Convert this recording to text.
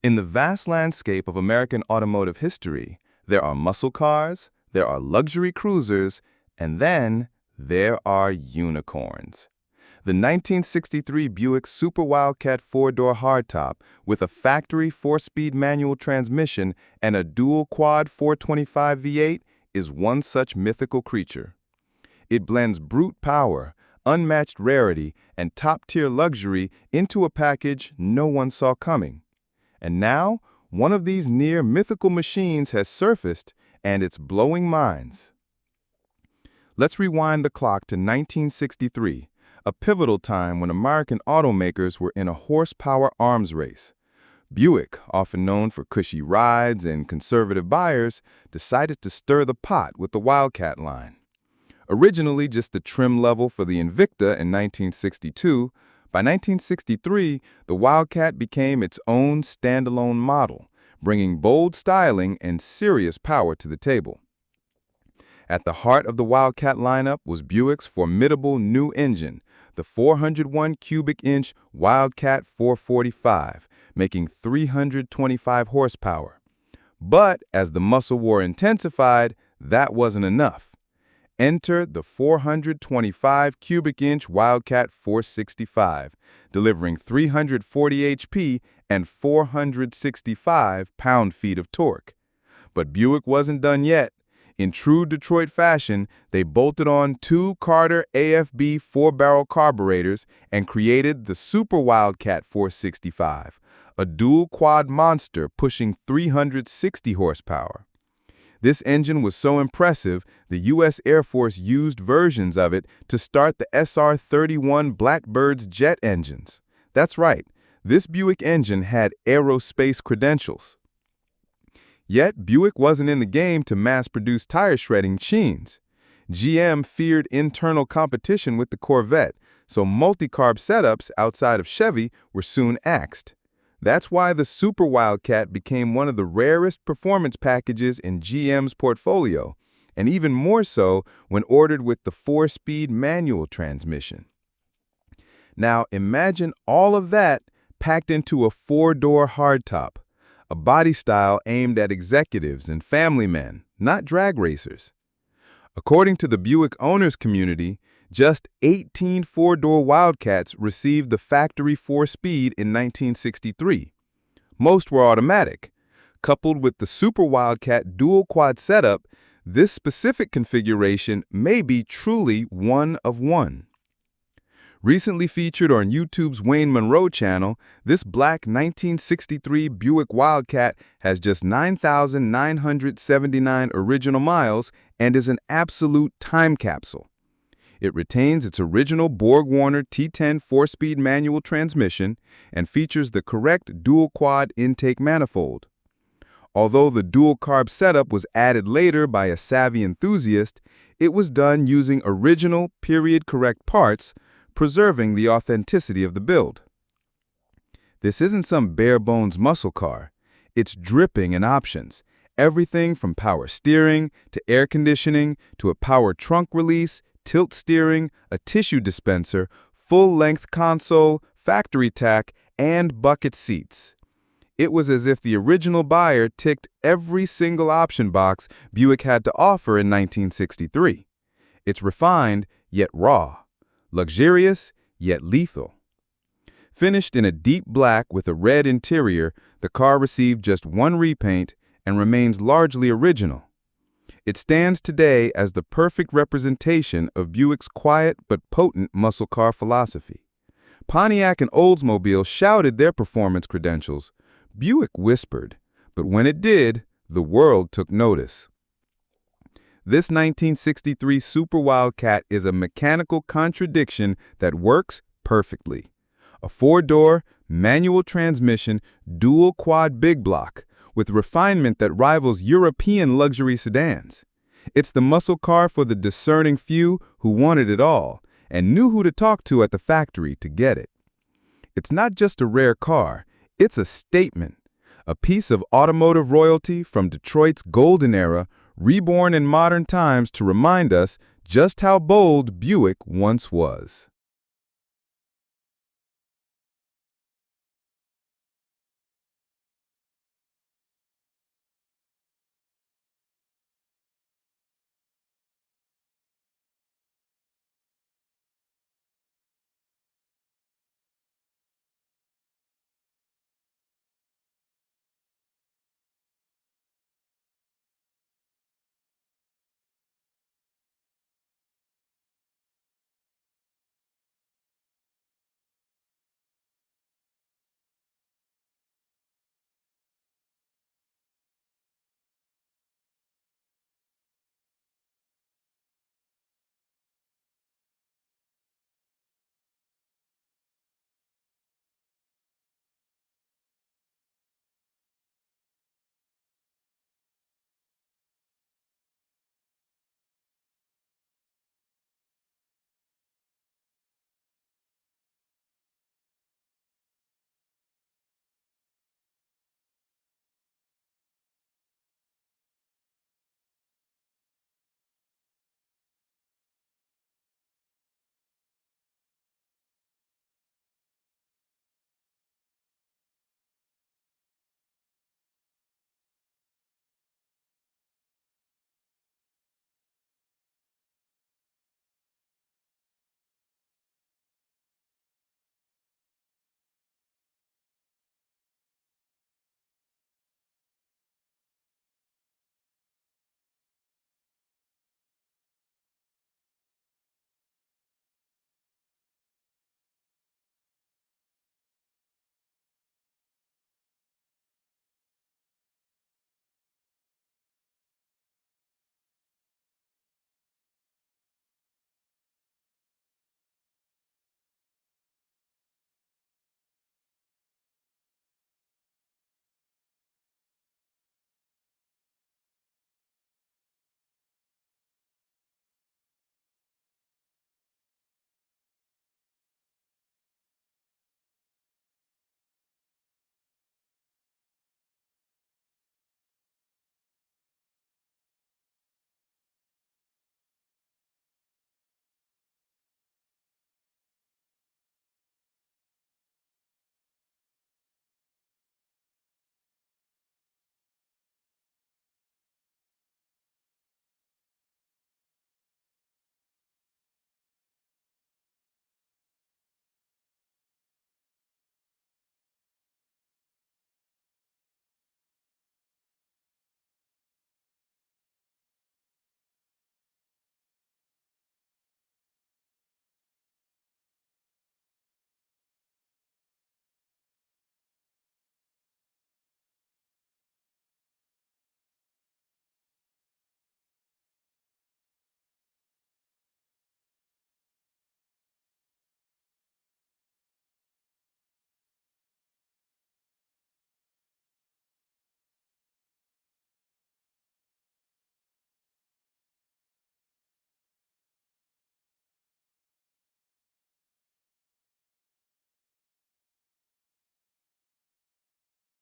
In the vast landscape of American automotive history, there are muscle cars, there are luxury cruisers, and then there are unicorns. The 1963 Buick Super Wildcat four-door hardtop with a factory four-speed manual transmission and a dual-quad 425 V8 is one such mythical creature. It blends brute power, unmatched rarity, and top-tier luxury into a package no one saw coming. And now, one of these near-mythical machines has surfaced, and it's blowing minds. Let's rewind the clock to 1963, a pivotal time when American automakers were in a horsepower arms race. Buick, often known for cushy rides and conservative buyers, decided to stir the pot with the Wildcat line. Originally just the trim level for the Invicta in 1962, by 1963, the Wildcat became its own standalone model, bringing bold styling and serious power to the table. At the heart of the Wildcat lineup was Buick's formidable new engine, the 401 cubic inch Wildcat 445, making 325 horsepower. But as the muscle war intensified, that wasn't enough. Enter the 425 cubic inch Wildcat 465, delivering 340 HP and 465 pound-feet of torque. But Buick wasn't done yet. In true Detroit fashion, they bolted on two Carter AFB 4-barrel carburetors and created the Super Wildcat 465, a dual-quad monster pushing 360 horsepower. This engine was so impressive, the U.S. Air Force used versions of it to start the SR-31 Blackbird's jet engines. That's right, this Buick engine had aerospace credentials. Yet, Buick wasn't in the game to mass-produce tire-shredding machines. GM feared internal competition with the Corvette, so multi-carb setups outside of Chevy were soon axed. That's why the Super Wildcat became one of the rarest performance packages in GM's portfolio, and even more so when ordered with the four-speed manual transmission. Now imagine all of that packed into a four-door hardtop, a body style aimed at executives and family men, not drag racers. According to the Buick owners community, just 18 four-door Wildcats received the factory four-speed in 1963. Most were automatic. Coupled with the Super Wildcat dual-quad setup, this specific configuration may be truly one of one. Recently featured on YouTube's Wayne Monroe channel, this black 1963 Buick Wildcat has just 9,979 original miles and is an absolute time capsule. It retains its original Borg-Warner T10 four-speed manual transmission and features the correct dual-quad intake manifold. Although the dual-carb setup was added later by a savvy enthusiast, it was done using original, period-correct parts, preserving the authenticity of the build. This isn't some bare-bones muscle car. It's dripping in options, everything from power steering to air conditioning to a power trunk release, tilt steering, a tissue dispenser, full-length console, factory tack, and bucket seats. It was as if the original buyer ticked every single option box Buick had to offer in 1963. It's refined, yet raw. Luxurious, yet lethal. Finished in a deep black with a red interior, the car received just one repaint and remains largely original. It stands today as the perfect representation of Buick's quiet but potent muscle car philosophy. Pontiac and Oldsmobile shouted their performance credentials. Buick whispered, but when it did, the world took notice. This 1963 Super Wildcat is a mechanical contradiction that works perfectly. A four-door, manual transmission, dual-quad big block, with refinement that rivals European luxury sedans. It's the muscle car for the discerning few who wanted it all and knew who to talk to at the factory to get it. It's not just a rare car, it's a statement, a piece of automotive royalty from Detroit's golden era, reborn in modern times to remind us just how bold Buick once was.